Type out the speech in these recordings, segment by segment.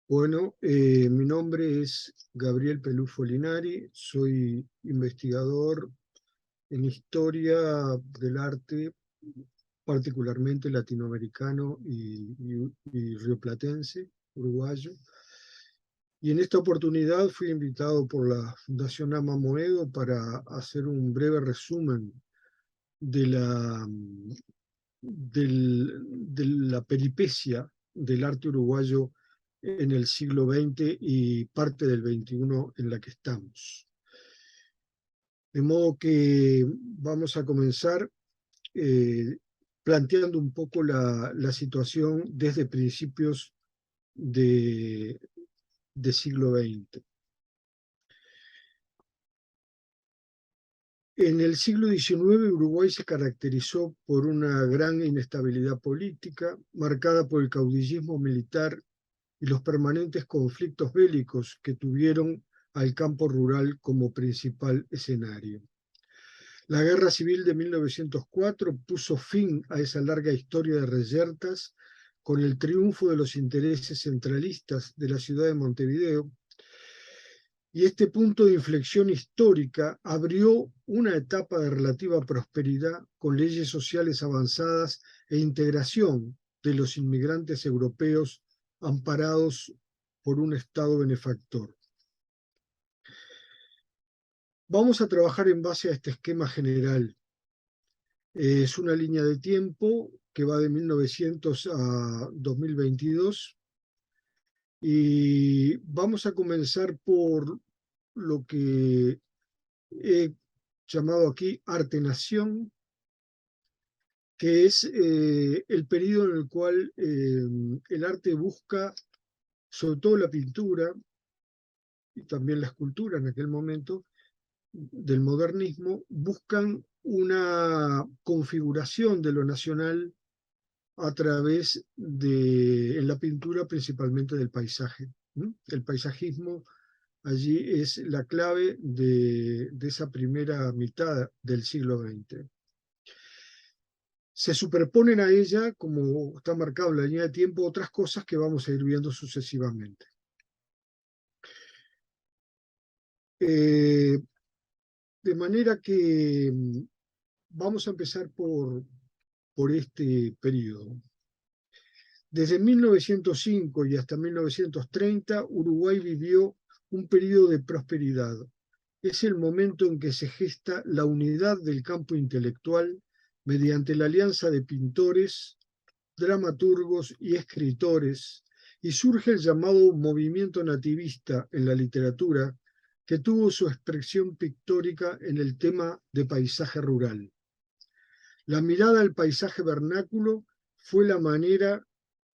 Bueno, mi nombre es Gabriel Pelufo Linari, soy investigador en historia del arte, particularmente latinoamericano y rioplatense, uruguayo. Y en esta oportunidad fui invitado por la Fundación Ama Moedo para hacer un breve resumen de de la peripecia del arte uruguayo en el siglo XX y parte del XXI en la que estamos. De modo que vamos a comenzar eh, planteando un poco la situación desde principios de, de siglo XX. En el siglo XIX, Uruguay se caracterizó por una gran inestabilidad política, marcada por el caudillismo militar y los permanentes conflictos bélicos que tuvieron al campo rural como principal escenario. La Guerra Civil de 1904 puso fin a esa larga historia de reyertas con el triunfo de los intereses centralistas de la ciudad de Montevideo, y este punto de inflexión histórica abrió una etapa de relativa prosperidad con leyes sociales avanzadas e integración de los inmigrantes europeos amparados por un Estado benefactor. Vamos a trabajar en base a este esquema general. Es una línea de tiempo que va de 1900 a 2022 y vamos a comenzar por lo que he llamado aquí Arte-Nación, que es el periodo en el cual el arte busca, sobre todo la pintura y también la escultura en aquel momento, del modernismo, buscan una configuración de lo nacional a través en la pintura principalmente del paisaje. El paisajismo allí es la clave de esa primera mitad del siglo XX. Se superponen a ella, como está marcado en la línea de tiempo, otras cosas que vamos a ir viendo sucesivamente. De manera que vamos a empezar por este periodo. Desde 1905 y hasta 1930, Uruguay vivió un periodo de prosperidad. Es el momento en que se gesta la unidad del campo intelectual mediante la alianza de pintores, dramaturgos y escritores, y surge el llamado movimiento nativista en la literatura, que tuvo su expresión pictórica en el tema de paisaje rural. La mirada al paisaje vernáculo fue la manera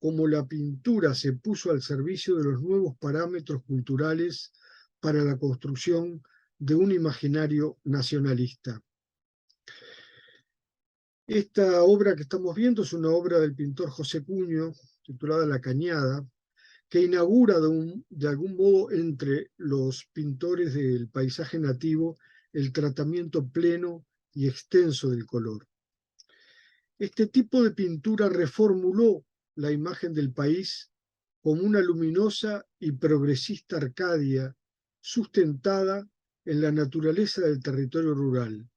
como la pintura se puso al servicio de los nuevos parámetros culturales para la construcción de un imaginario nacionalista. Esta obra que estamos viendo es una obra del pintor José Cuño, titulada La Cañada, que inaugura de algún modo entre los pintores del paisaje nativo el tratamiento pleno y extenso del color. Este tipo de pintura reformuló la imagen del país como una luminosa y progresista Arcadia sustentada en la naturaleza del territorio rural.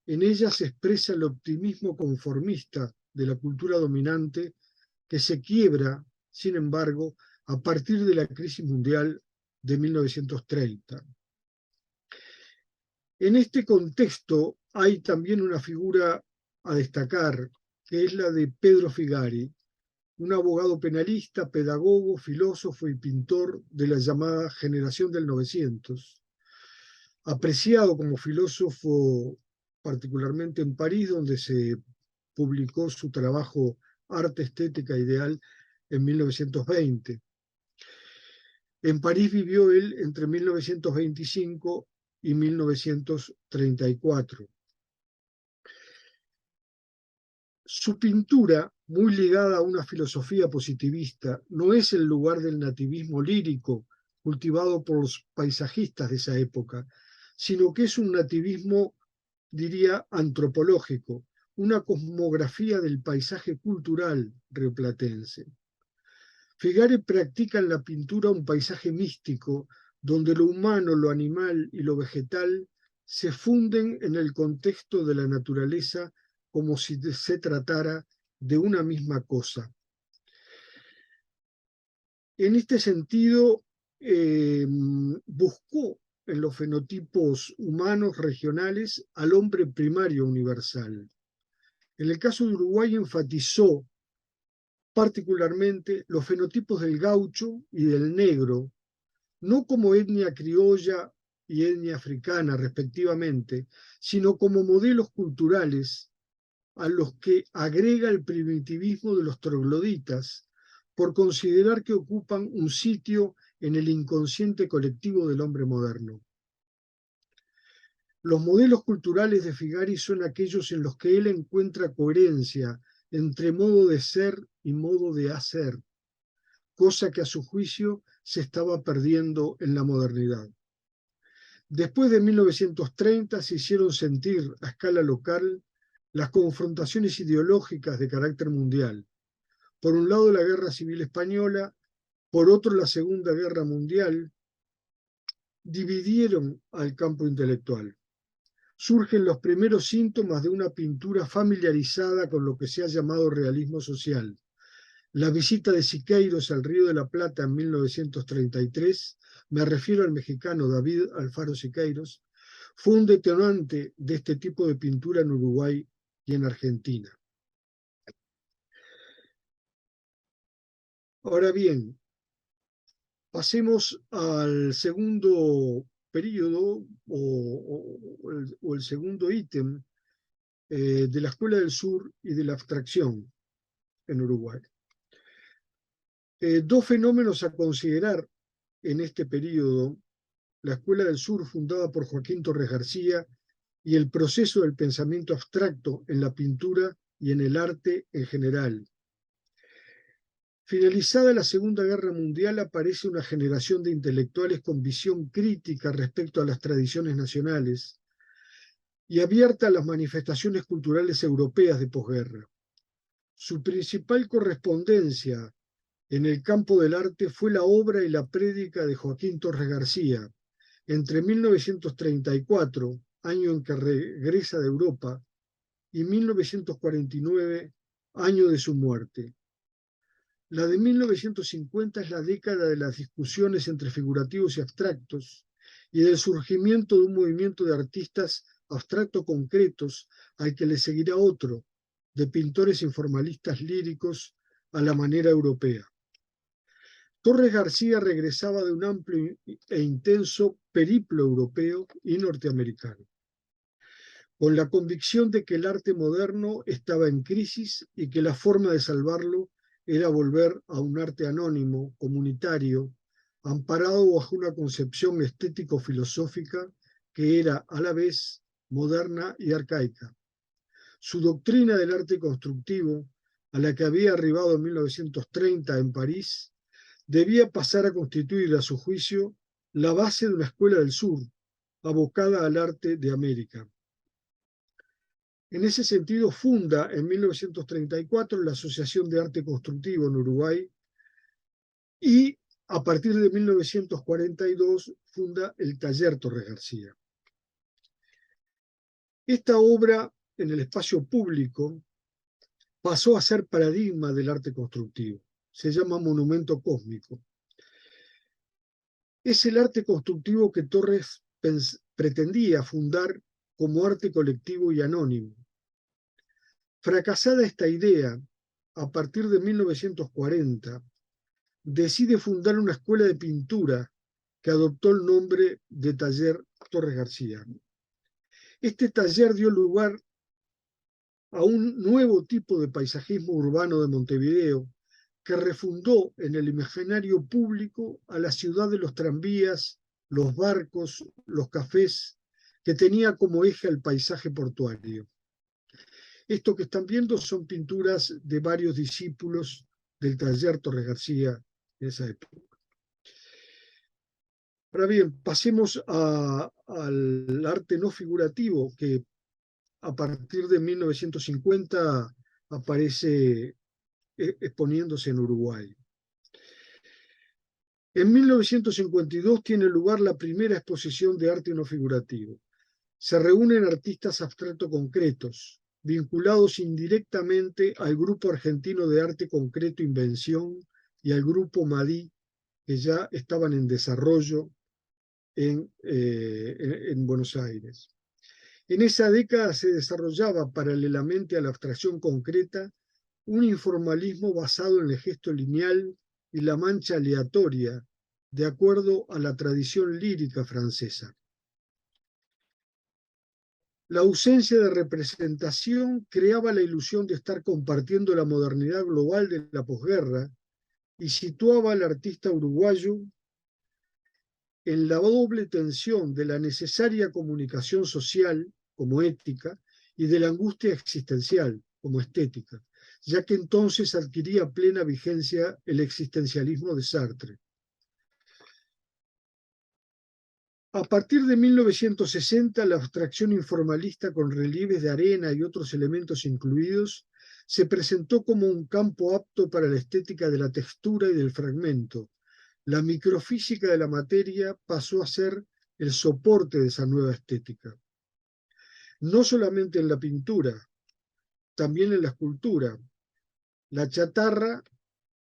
En ella se expresa el optimismo conformista de la cultura dominante que se quiebra, sin embargo, a partir de la crisis mundial de 1930. En este contexto hay también una figura a destacar, que es la de Pedro Figari, un abogado penalista, pedagogo, filósofo y pintor de la llamada generación del 900, apreciado como filósofo particularmente en París, donde se publicó su trabajo Arte Estética Ideal en 1920. En París vivió él entre 1925 y 1934. Su pintura, muy ligada a una filosofía positivista, no es el lugar del nativismo lírico cultivado por los paisajistas de esa época, sino que es un nativismo, diría, antropológico, una cosmografía del paisaje cultural rioplatense. Figari practica en la pintura un paisaje místico donde lo humano, lo animal y lo vegetal se funden en el contexto de la naturaleza como si se tratara de una misma cosa. En este sentido, buscó en los fenotipos humanos regionales al hombre primario universal. En el caso de Uruguay enfatizó particularmente los fenotipos del gaucho y del negro, no como etnia criolla y etnia africana respectivamente, sino como modelos culturales a los que agrega el primitivismo de los trogloditas, por considerar que ocupan un sitio en el inconsciente colectivo del hombre moderno. Los modelos culturales de Figari son aquellos en los que él encuentra coherencia entre modo de ser y modo de hacer, cosa que a su juicio se estaba perdiendo en la modernidad. Después de 1930 se hicieron sentir a escala local las confrontaciones ideológicas de carácter mundial. Por un lado la Guerra Civil Española, por otro la Segunda Guerra Mundial, dividieron al campo intelectual. Surgen los primeros síntomas de una pintura familiarizada con lo que se ha llamado realismo social. La visita de Siqueiros al Río de la Plata en 1933, me refiero al mexicano David Alfaro Siqueiros, fue un detonante de este tipo de pintura en Uruguay y en Argentina. Ahora bien, pasemos al segundo periodo o el segundo ítem de la Escuela del Sur y de la abstracción en Uruguay. Dos fenómenos a considerar en este periodo: la Escuela del Sur, fundada por Joaquín Torres García, y el proceso del pensamiento abstracto en la pintura y en el arte en general. Finalizada la Segunda Guerra Mundial, aparece una generación de intelectuales con visión crítica respecto a las tradiciones nacionales y abierta a las manifestaciones culturales europeas de posguerra. Su principal correspondencia en el campo del arte fue la obra y la prédica de Joaquín Torres García, entre 1934, año en que regresa de Europa, y 1949, año de su muerte. La de 1950 es la década de las discusiones entre figurativos y abstractos y del surgimiento de un movimiento de artistas abstractos concretos al que le seguirá otro, de pintores informalistas líricos a la manera europea. Torres García regresaba de un amplio e intenso periplo europeo y norteamericano, con la convicción de que el arte moderno estaba en crisis y que la forma de salvarlo era volver a un arte anónimo, comunitario, amparado bajo una concepción estético-filosófica que era a la vez moderna y arcaica. Su doctrina del arte constructivo, a la que había arribado en 1930 en París, debía pasar a constituir, a su juicio, la base de una escuela del sur, abocada al arte de América. En ese sentido, funda en 1934 la Asociación de Arte Constructivo en Uruguay y a partir de 1942 funda el Taller Torres García. Esta obra en el espacio público pasó a ser paradigma del arte constructivo. Se llama Monumento Cósmico. Es el arte constructivo que Torres pretendía fundar como arte colectivo y anónimo. Fracasada esta idea, a partir de 1940, decide fundar una escuela de pintura que adoptó el nombre de Taller Torres García. Este taller dio lugar a un nuevo tipo de paisajismo urbano de Montevideo que refundó en el imaginario público a la ciudad de los tranvías, los barcos, los cafés, que tenía como eje el paisaje portuario. Esto que están viendo son pinturas de varios discípulos del Taller Torres García en esa época. Ahora bien, pasemos al arte no figurativo, que a partir de 1950 aparece exponiéndose en Uruguay. En 1952 tiene lugar la primera exposición de arte no figurativo. Se reúnen artistas abstracto concretos, vinculados indirectamente al Grupo Argentino de Arte Concreto Invención y al Grupo Madí, que ya estaban en desarrollo en Buenos Aires. En esa década se desarrollaba paralelamente a la abstracción concreta un informalismo basado en el gesto lineal y la mancha aleatoria, de acuerdo a la tradición lírica francesa. La ausencia de representación creaba la ilusión de estar compartiendo la modernidad global de la posguerra y situaba al artista uruguayo en la doble tensión de la necesaria comunicación social, como ética, y de la angustia existencial, como estética, ya que entonces adquiría plena vigencia el existencialismo de Sartre. A partir de 1960, la abstracción informalista con relieves de arena y otros elementos incluidos se presentó como un campo apto para la estética de la textura y del fragmento. La microfísica de la materia pasó a ser el soporte de esa nueva estética. No solamente en la pintura, también en la escultura. La chatarra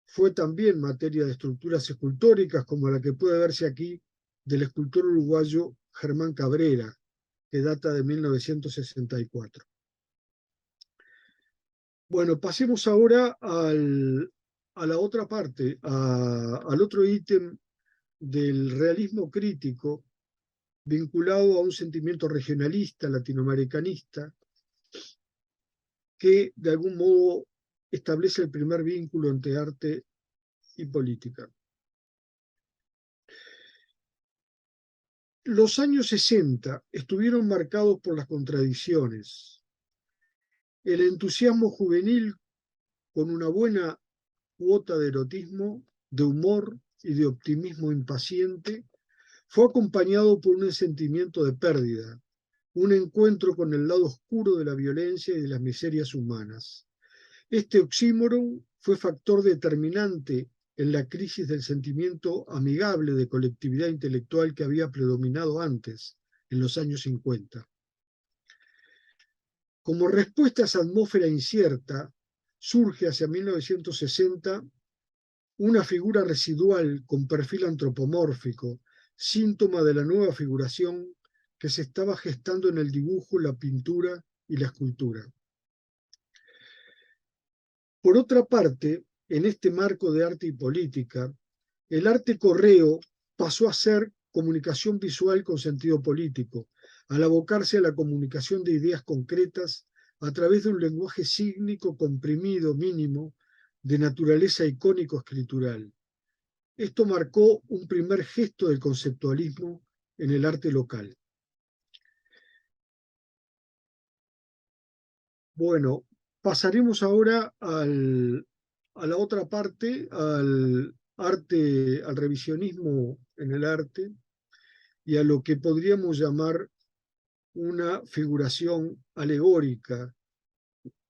fue también materia de estructuras escultóricas, como la que puede verse aquí del escultor uruguayo Germán Cabrera, que data de 1964. Bueno, pasemos ahora a la otra parte, al otro ítem del realismo crítico, vinculado a un sentimiento regionalista, latinoamericanista, que de algún modo establece el primer vínculo entre arte y política. Los años 60 estuvieron marcados por las contradicciones. El entusiasmo juvenil, con una buena cuota de erotismo, de humor y de optimismo impaciente, fue acompañado por un sentimiento de pérdida, un encuentro con el lado oscuro de la violencia y de las miserias humanas. Este oxímoron fue factor determinante en la crisis del sentimiento amigable de colectividad intelectual que había predominado antes, en los años 50. Como respuesta a esa atmósfera incierta, surge hacia 1960 una figura residual con perfil antropomórfico, síntoma de la nueva figuración que se estaba gestando en el dibujo, la pintura y la escultura. Por otra parte, en este marco de arte y política, el arte correo pasó a ser comunicación visual con sentido político, al abocarse a la comunicación de ideas concretas a través de un lenguaje sígnico comprimido mínimo de naturaleza icónico-escritural. Esto marcó un primer gesto del conceptualismo en el arte local. Bueno, pasaremos ahora a la otra parte, al arte, al revisionismo en el arte y a lo que podríamos llamar una figuración alegórica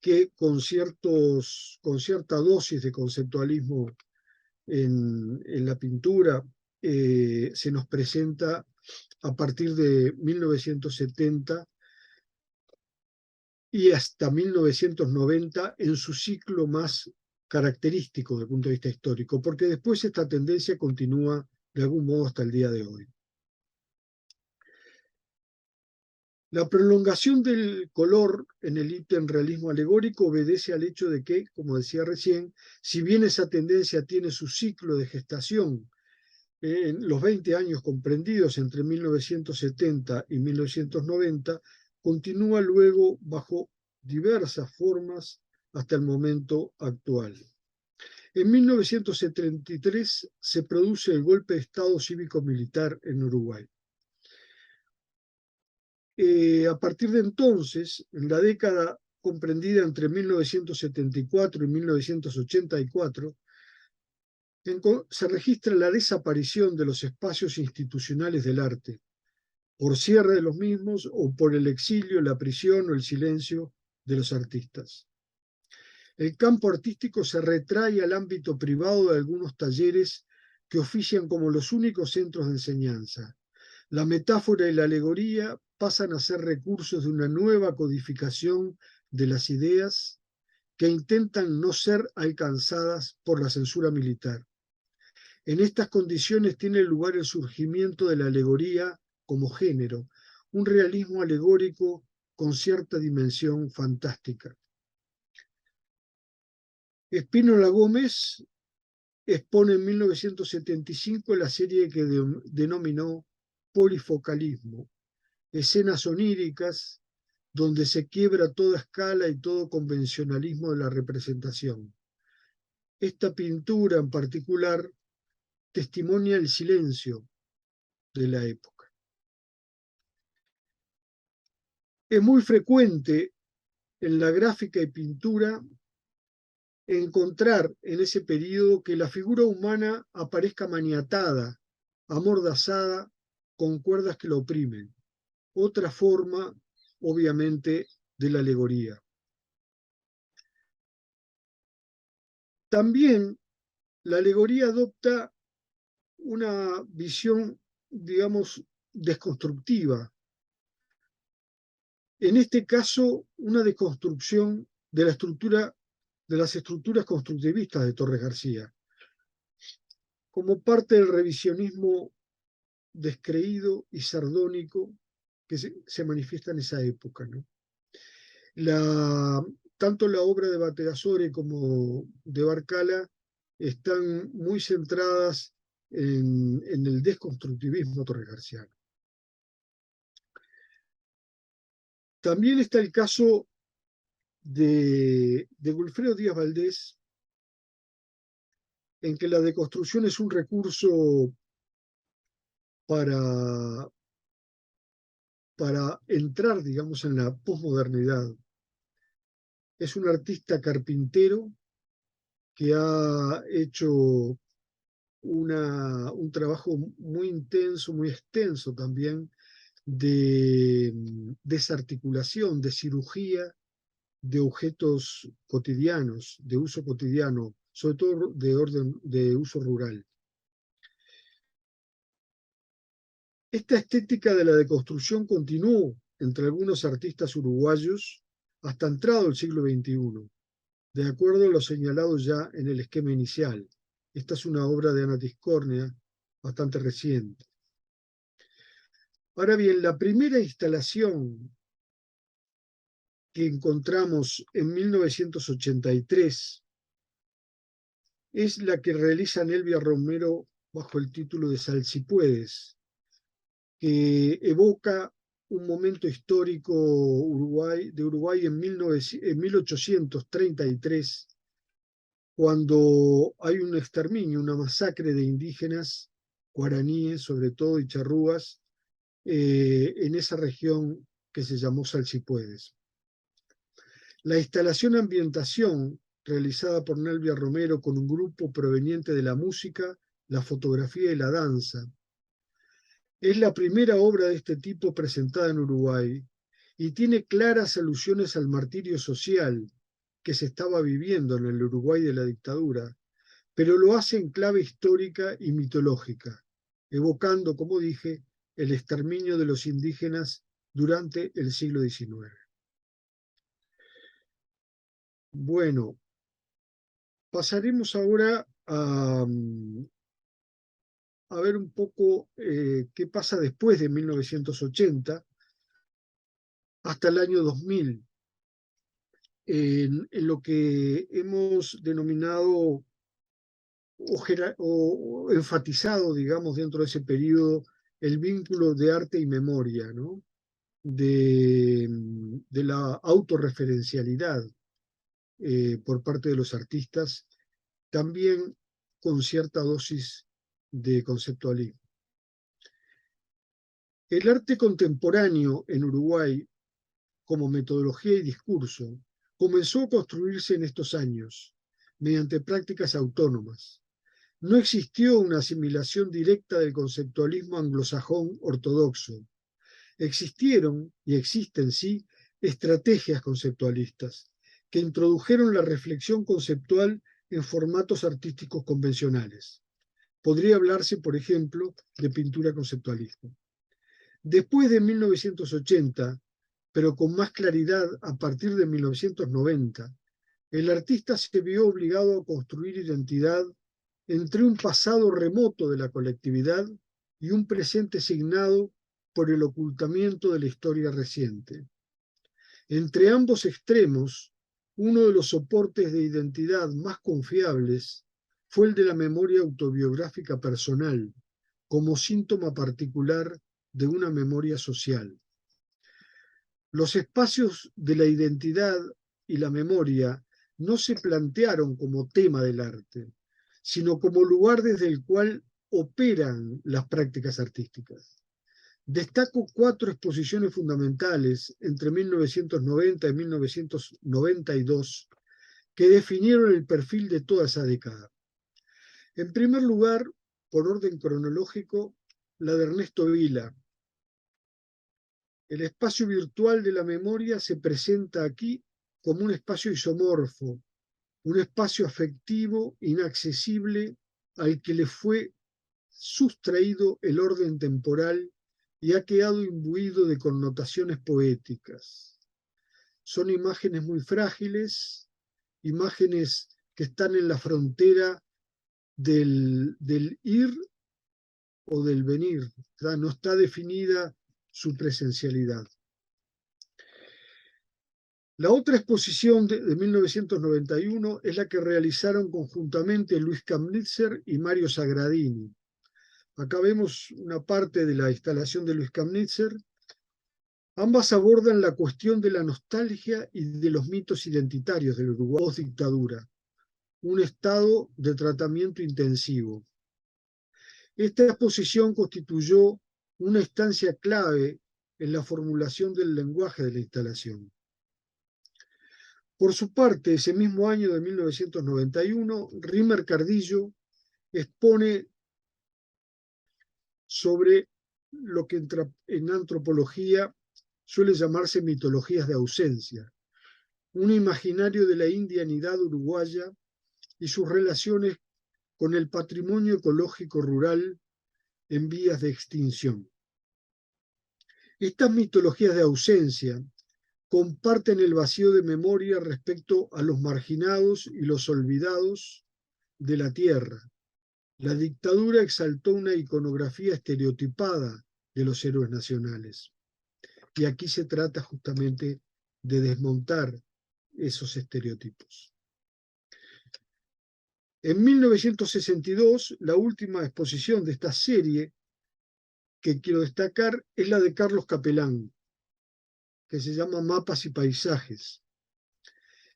que con cierta dosis de conceptualismo en la pintura se nos presenta a partir de 1970 y hasta 1990 en su ciclo más característico desde el punto de vista histórico, porque después esta tendencia continúa de algún modo hasta el día de hoy. La prolongación del color en el ítem realismo alegórico obedece al hecho de que, como decía recién, si bien esa tendencia tiene su ciclo de gestación en los 20 años comprendidos entre 1970 y 1990, continúa luego bajo diversas formas hasta el momento actual. En 1973 se produce el golpe de Estado cívico-militar en Uruguay. A partir de entonces, en la década comprendida entre 1974 y 1984, se registra la desaparición de los espacios institucionales del arte, por cierre de los mismos o por el exilio, la prisión o el silencio de los artistas. El campo artístico se retrae al ámbito privado de algunos talleres que ofician como los únicos centros de enseñanza. La metáfora y la alegoría pasan a ser recursos de una nueva codificación de las ideas que intentan no ser alcanzadas por la censura militar. En estas condiciones tiene lugar el surgimiento de la alegoría como género, un realismo alegórico con cierta dimensión fantástica. Spínola Gómez expone en 1975 la serie que denominó polifocalismo, escenas oníricas donde se quiebra toda escala y todo convencionalismo de la representación. Esta pintura en particular testimonia el silencio de la época. Es muy frecuente en la gráfica y pintura encontrar en ese periodo que la figura humana aparezca maniatada, amordazada, con cuerdas que la oprimen. Otra forma, obviamente, de la alegoría. También la alegoría adopta una visión, digamos, desconstructiva. En este caso, una deconstrucción de la estructura, de las estructuras constructivistas de Torres García, como parte del revisionismo descreído y sardónico que se manifiesta en esa época, ¿no? Tanto la obra de Bategasore como de Barcala están muy centradas en el desconstructivismo torresgarciano. También está el caso de Wilfredo Díaz Valdés, en que la deconstrucción es un recurso para entrar, digamos, en la posmodernidad. Es un artista carpintero que ha hecho un trabajo muy intenso, muy extenso también, de desarticulación, de cirugía de objetos cotidianos, de uso cotidiano, sobre todo de uso rural. Esta estética de la deconstrucción continuó entre algunos artistas uruguayos hasta entrado el siglo XXI, de acuerdo a lo señalado ya en el esquema inicial. Esta es una obra de Ana Tiscornia bastante reciente. Ahora bien, la primera instalación que encontramos en 1983 es la que realiza Nelvia Romero bajo el título de Salsipuedes, que evoca un momento histórico de Uruguay en 1833, cuando hay un exterminio, una masacre de indígenas, guaraníes sobre todo, y charrúas, en esa región que se llamó Salsipuedes. La instalación Ambientación, realizada por Nelvia Romero con un grupo proveniente de la música, la fotografía y la danza, es la primera obra de este tipo presentada en Uruguay y tiene claras alusiones al martirio social que se estaba viviendo en el Uruguay de la dictadura, pero lo hace en clave histórica y mitológica, evocando, como dije, el exterminio de los indígenas durante el siglo XIX. Bueno, pasaremos ahora a ver un poco qué pasa después de 1980 hasta el año 2000, en lo que hemos denominado o enfatizado, digamos, dentro de ese periodo, el vínculo de arte y memoria, ¿no? de la autorreferencialidad por parte de los artistas, también con cierta dosis de conceptualismo. El arte contemporáneo en Uruguay, como metodología y discurso, comenzó a construirse en estos años, mediante prácticas autónomas. No existió una asimilación directa del conceptualismo anglosajón ortodoxo. Existieron, y existen sí, estrategias conceptualistas que introdujeron la reflexión conceptual en formatos artísticos convencionales. podría hablarse, por ejemplo, de pintura conceptualista. Después de 1980, pero con más claridad a partir de 1990, el artista se vio obligado a construir identidad entre un pasado remoto de la colectividad y un presente signado por el ocultamiento de la historia reciente. Entre ambos extremos, uno de los soportes de identidad más confiables fue el de la memoria autobiográfica personal, como síntoma particular de una memoria social. Los espacios de la identidad y la memoria no se plantearon como tema del arte, sino como lugar desde el cual operan las prácticas artísticas. Destaco 4 exposiciones fundamentales entre 1990 y 1992 que definieron el perfil de toda esa década. En primer lugar, por orden cronológico, la de Ernesto Vila. El espacio virtual de la memoria se presenta aquí como un espacio isomorfo, un espacio afectivo inaccesible al que le fue sustraído el orden temporal y ha quedado imbuido de connotaciones poéticas. Son imágenes muy frágiles, imágenes que están en la frontera del ir o del venir, no está definida su presencialidad. La otra exposición de 1991 es la que realizaron conjuntamente Luis Kamnitzer y Mario Sagradini. Acá vemos una parte de la instalación de Luis Kamnitzer. Ambas abordan la cuestión de la nostalgia y de los mitos identitarios del Uruguay post-dictadura, un estado de tratamiento intensivo. Esta exposición constituyó una instancia clave en la formulación del lenguaje de la instalación. Por su parte, ese mismo año de 1991, Rímer Cardillo expone sobre lo que en antropología suele llamarse mitologías de ausencia, un imaginario de la indianidad uruguaya y sus relaciones con el patrimonio ecológico rural en vías de extinción. Estas mitologías de ausencia comparten el vacío de memoria respecto a los marginados y los olvidados de la tierra. La dictadura exaltó una iconografía estereotipada de los héroes nacionales. Y aquí se trata justamente de desmontar esos estereotipos. En 1962, la última exposición de esta serie que quiero destacar es la de Carlos Capelán, que se llama Mapas y Paisajes.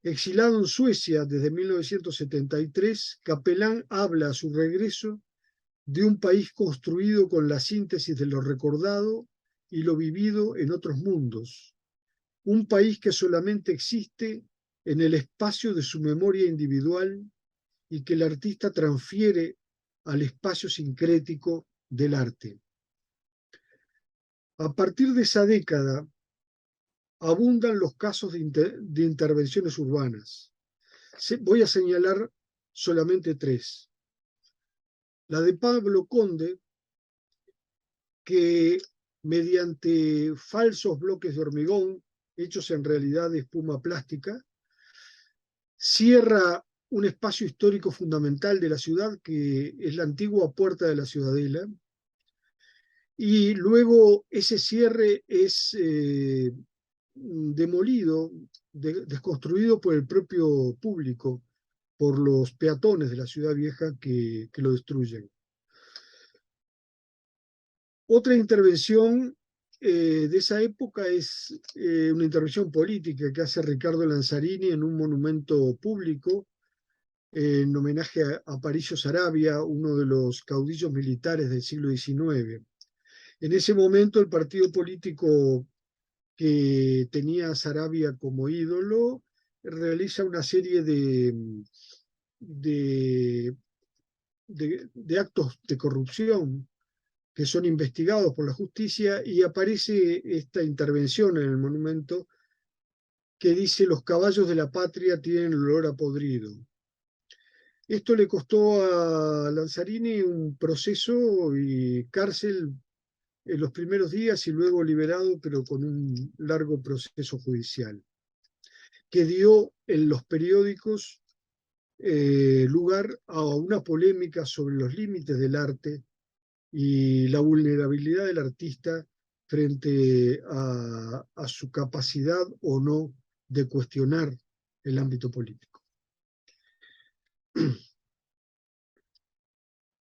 Exilado en Suecia desde 1973, Capelán habla a su regreso de un país construido con la síntesis de lo recordado y lo vivido en otros mundos. Un país que solamente existe en el espacio de su memoria individual y que el artista transfiere al espacio sincrético del arte. A partir de esa década, abundan los casos de intervenciones urbanas. Voy a señalar solamente 3. La de Pablo Conde, que mediante falsos bloques de hormigón, hechos en realidad de espuma plástica, cierra un espacio histórico fundamental de la ciudad, que es la antigua puerta de la Ciudadela, y luego ese cierre es demolido, desconstruido por el propio público, por los peatones de la ciudad vieja que lo destruyen. Otra intervención de esa época es una intervención política que hace Ricardo Lanzarini en un monumento público en homenaje a Aparicio Saravia, uno de los caudillos militares del siglo XIX. En ese momento el partido político que tenía a Saravia como ídolo realiza una serie de actos de corrupción que son investigados por la justicia, y aparece esta intervención en el monumento que dice: los caballos de la patria tienen olor a podrido. Esto le costó a Lanzarini un proceso y cárcel en los primeros días y luego liberado, pero con un largo proceso judicial, que dio en los periódicos lugar a una polémica sobre los límites del arte y la vulnerabilidad del artista frente a su capacidad o no de cuestionar el ámbito político.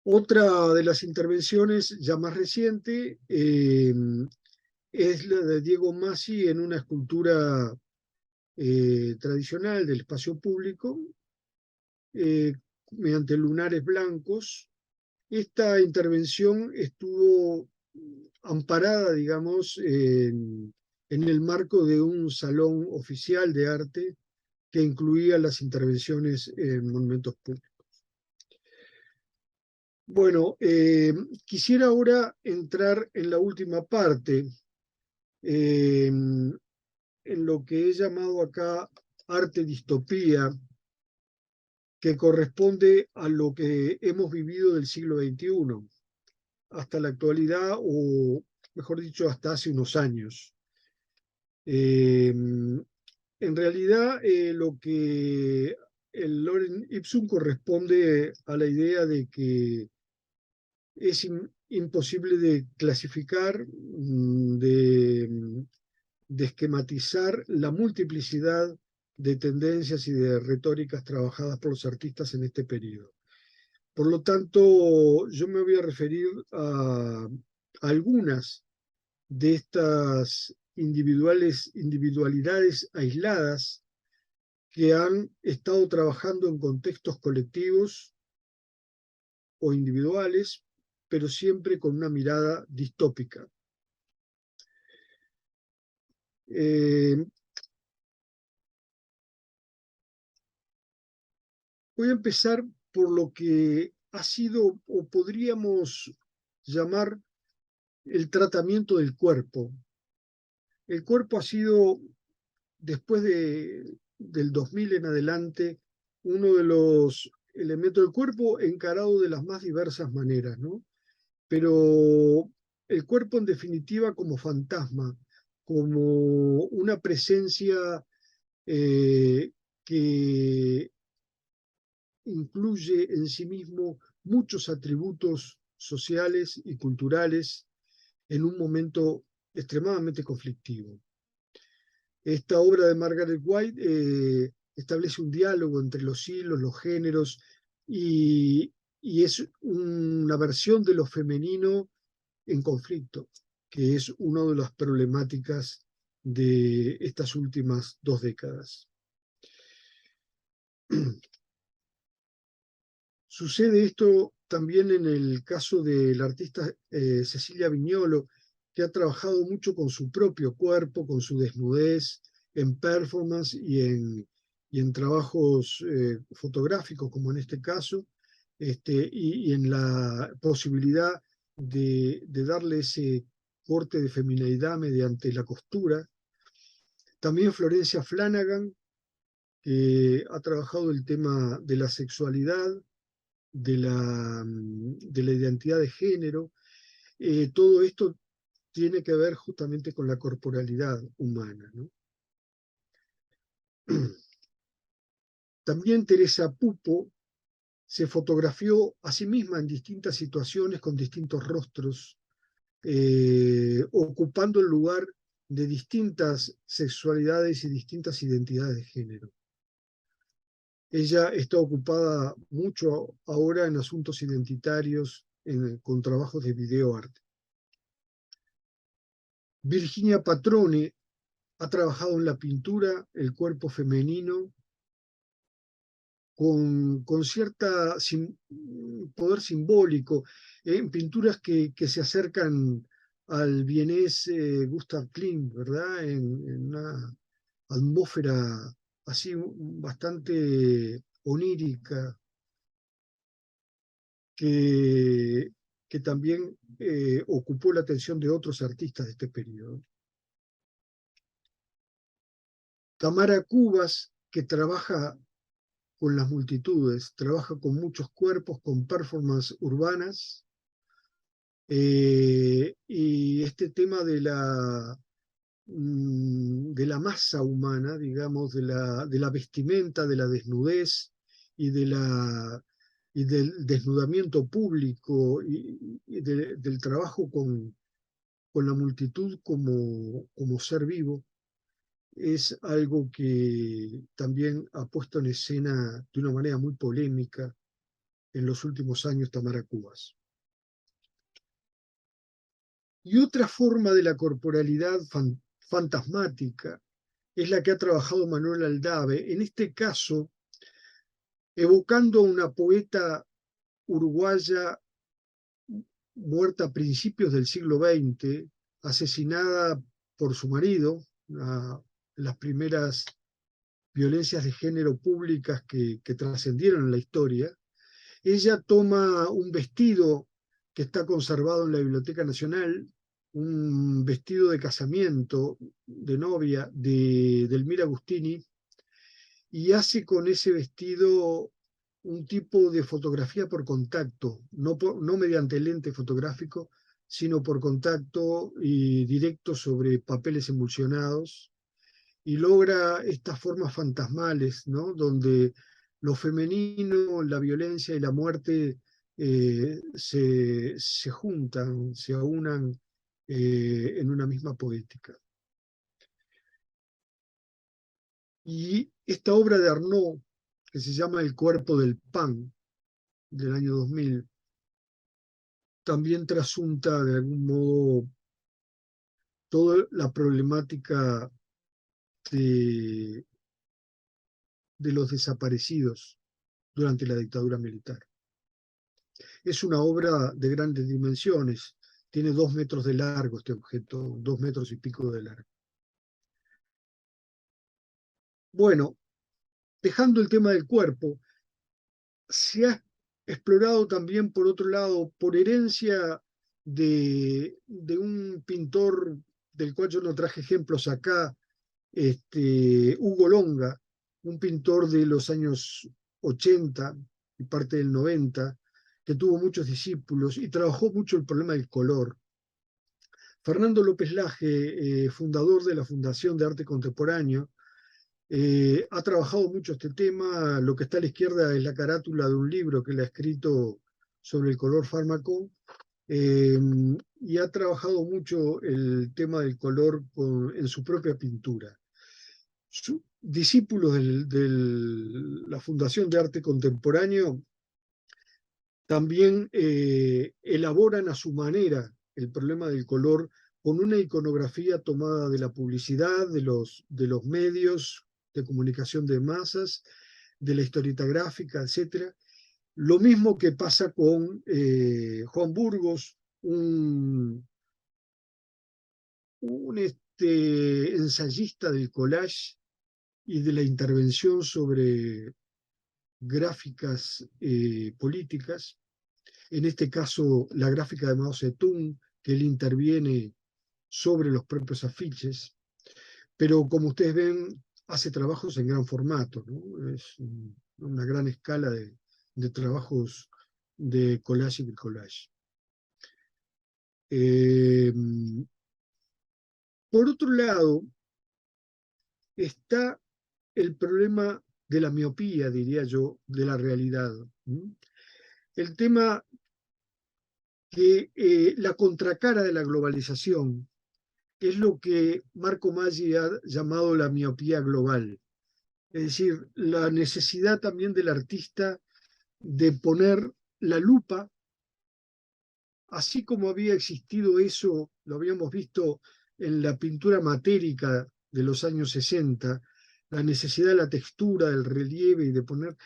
Otra de las intervenciones ya más reciente es la de Diego Masi en una escultura tradicional del espacio público, eh, mediante lunares blancos. Esta intervención estuvo amparada, digamos, en el marco de un salón oficial de arte que incluía las intervenciones en monumentos públicos. Bueno, quisiera ahora entrar en la última parte, en lo que he llamado acá arte distopía, que corresponde a lo que hemos vivido del siglo XXI hasta la actualidad, o mejor dicho, hasta hace unos años. En realidad, lo que el Lorem Ipsum corresponde a la idea de que es imposible de clasificar, de esquematizar la multiplicidad de tendencias y de retóricas trabajadas por los artistas en este periodo. Por lo tanto, yo me voy a referir a algunas de estas individualidades aisladas que han estado trabajando en contextos colectivos o individuales, pero siempre con una mirada distópica. Voy a empezar por lo que ha sido, o podríamos llamar, el tratamiento del cuerpo. El cuerpo ha sido, después del 2000 en adelante, uno de los elementos del cuerpo encarado de las más diversas maneras, ¿no? Pero el cuerpo en definitiva como fantasma, como una presencia que incluye en sí mismo muchos atributos sociales y culturales en un momento extremadamente conflictivo. Esta obra de Margaret White establece un diálogo entre los hilos, los géneros, y es una versión de lo femenino en conflicto, que es una de las problemáticas de estas últimas 2 décadas. Sucede esto también en el caso de la artista Cecilia Viñolo, que ha trabajado mucho con su propio cuerpo, con su desnudez, en performance y en trabajos fotográficos, como en este caso, y en la posibilidad de darle ese corte de femineidad mediante la costura. También Florencia Flanagan, que ha trabajado el tema de la sexualidad, de la identidad de género. Todo esto tiene que ver justamente con la corporalidad humana, ¿no? También Teresa Pupo se fotografió a sí misma en distintas situaciones con distintos rostros, ocupando el lugar de distintas sexualidades y distintas identidades de género. Ella está ocupada mucho ahora en asuntos identitarios, con trabajos de videoarte. Virginia Patrone ha trabajado en la pintura el cuerpo femenino con cierta poder simbólico, en pinturas que se acercan al vienés Gustav Klimt, ¿verdad? En una atmósfera así bastante onírica, que también ocupó la atención de otros artistas de este periodo. Tamara Cubas, que trabaja con las multitudes, trabaja con muchos cuerpos, con performances urbanas, y este tema de la masa humana, digamos, de la vestimenta, de la desnudez y, y del desnudamiento público y del trabajo con la multitud como ser vivo, es algo que también ha puesto en escena de una manera muy polémica en los últimos años Tamara Cubas. Y otra forma de la corporalidad fantasmática es la que ha trabajado Manuel Aldave, en este caso evocando a una poeta uruguaya muerta a principios del siglo XX, asesinada por su marido, las primeras violencias de género públicas que trascendieron en la historia. Ella toma un vestido que está conservado en la Biblioteca Nacional, un vestido de casamiento de novia de Delmira Agustini, y hace con ese vestido un tipo de fotografía por contacto, no mediante lente fotográfico, sino por contacto y directo sobre papeles emulsionados, y logra estas formas fantasmales, ¿no? Donde lo femenino, la violencia y la muerte se juntan, se aunan en una misma poética. Y esta obra de Arnaud, que se llama El cuerpo del pan, del año 2000, también trasunta de algún modo toda la problemática de, de los desaparecidos durante la dictadura militar. Es una obra de grandes dimensiones, tiene 2 metros de largo este objeto, 2 metros y pico de largo. Bueno, dejando el tema del cuerpo, se ha explorado también, por otro lado, por herencia de un pintor del cual yo no traje ejemplos acá, Hugo Longa, un pintor de los años 80 y parte del 90, que tuvo muchos discípulos y trabajó mucho el problema del color. Fernando López Laje, fundador de la Fundación de Arte Contemporáneo, ha trabajado mucho este tema. Lo que está a la izquierda es la carátula de un libro que él ha escrito sobre el color fármaco, y ha trabajado mucho el tema del color en su propia pintura. Discípulos de la Fundación de Arte Contemporáneo también elaboran a su manera el problema del color con una iconografía tomada de la publicidad, de los medios de comunicación de masas, de la historieta gráfica, etc. Lo mismo que pasa con Juan Burgos, un ensayista del collage y de la intervención sobre gráficas políticas, en este caso la gráfica de Mao Zedong, que él interviene sobre los propios afiches, pero como ustedes ven, hace trabajos en gran formato, ¿no? Es una gran escala de trabajos de collage y bricolage. Por otro lado, está el problema de la miopía, diría yo, de la realidad. El tema que la contracara de la globalización es lo que Marco Maggi ha llamado la miopía global. Es decir, la necesidad también del artista de poner la lupa, así como había existido eso, lo habíamos visto en la pintura matérica de los años 60, la necesidad de la textura, del relieve y de poner...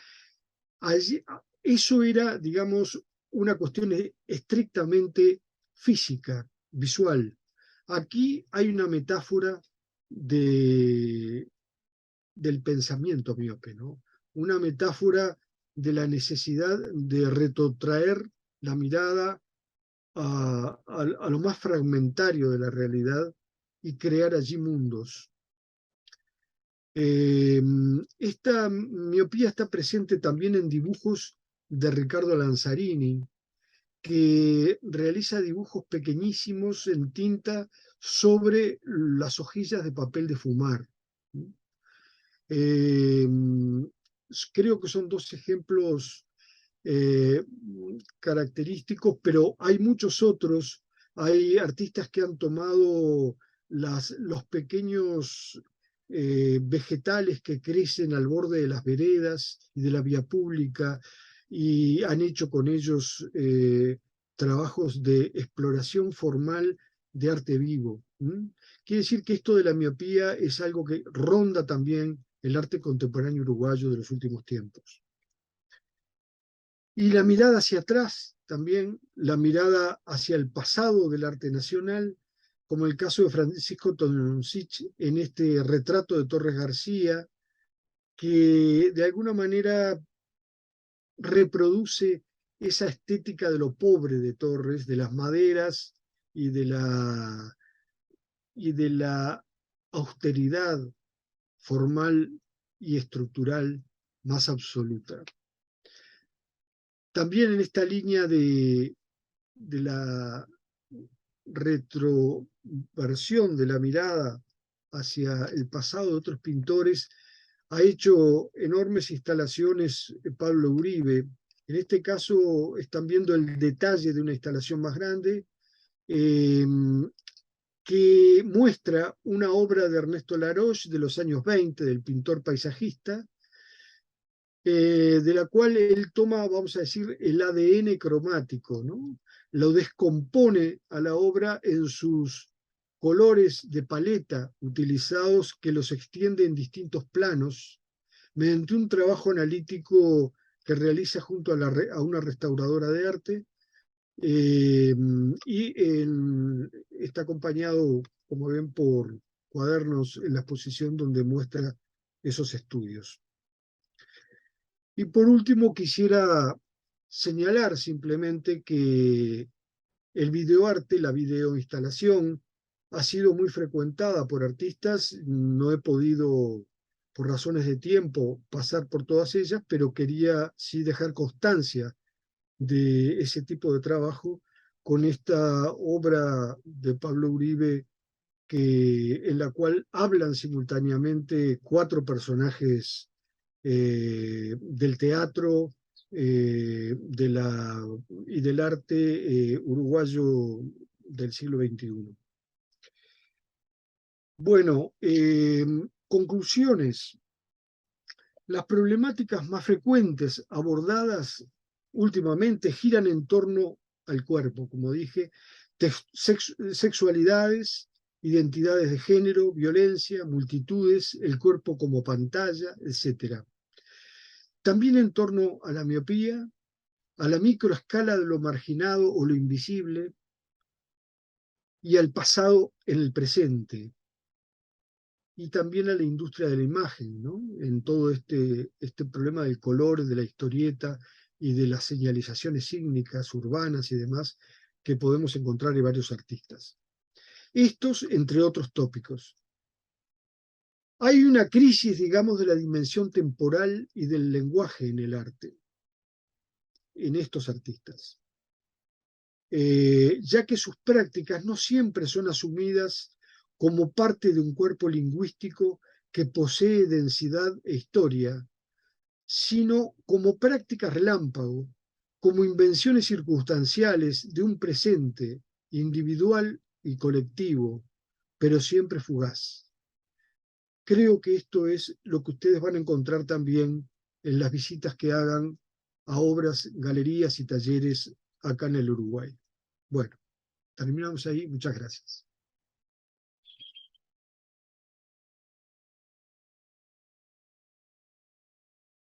Allí, eso era, digamos, una cuestión estrictamente física, visual. Aquí hay una metáfora del pensamiento miope, ¿no? Una metáfora de la necesidad de retrotraer la mirada a lo más fragmentario de la realidad y crear allí mundos. Esta miopía está presente también en dibujos de Riccardo Lanzarini, que realiza dibujos pequeñísimos en tinta sobre las hojillas de papel de fumar. Creo que son dos ejemplos característicos, pero hay muchos otros. Hay artistas que han tomado los pequeños vegetales que crecen al borde de las veredas y de la vía pública y han hecho con ellos trabajos de exploración formal de arte vivo. Quiere decir que esto de la miopía es algo que ronda también el arte contemporáneo uruguayo de los últimos tiempos. Y la mirada hacia atrás también, la mirada hacia el pasado del arte nacional, como el caso de Francisco Tononcich en este retrato de Torres García, que de alguna manera reproduce esa estética de lo pobre de Torres, de las maderas y de la austeridad formal y estructural más absoluta. También en esta línea de la retroversión de la mirada hacia el pasado de otros pintores, ha hecho enormes instalaciones Pablo Uribe. En este caso están viendo el detalle de una instalación más grande que muestra una obra de Ernesto Laroche de los años 20, del pintor paisajista, de la cual él toma, vamos a decir, el ADN cromático, ¿no? Lo descompone a la obra en sus colores de paleta utilizados, que los extiende en distintos planos, mediante un trabajo analítico que realiza junto a una restauradora de arte, está acompañado, como ven, por cuadernos en la exposición donde muestra esos estudios. Y por último quisiera señalar simplemente que el videoarte, la videoinstalación, ha sido muy frecuentada por artistas. No he podido, por razones de tiempo, pasar por todas ellas, pero quería sí dejar constancia de ese tipo de trabajo con esta obra de Pablo Uribe, en la cual hablan simultáneamente 4 personajes del teatro y del arte uruguayo del siglo XXI. Bueno, conclusiones. Las problemáticas más frecuentes abordadas últimamente giran en torno al cuerpo, como dije, sexualidades, identidades de género, violencia, multitudes, el cuerpo como pantalla, etc. También en torno a la miopía, a la microescala de lo marginado o lo invisible, y al pasado en el presente, y también a la industria de la imagen, ¿no? En todo este problema del color, de la historieta y de las señalizaciones sígnicas urbanas y demás que podemos encontrar en varios artistas. Estos, entre otros tópicos. Hay una crisis, digamos, de la dimensión temporal y del lenguaje en el arte, en estos artistas, ya que sus prácticas no siempre son asumidas como parte de un cuerpo lingüístico que posee densidad e historia, sino como prácticas relámpago, como invenciones circunstanciales de un presente individual y colectivo, pero siempre fugaz. Creo que esto es lo que ustedes van a encontrar también en las visitas que hagan a obras, galerías y talleres acá en el Uruguay. Bueno, terminamos ahí. Muchas gracias.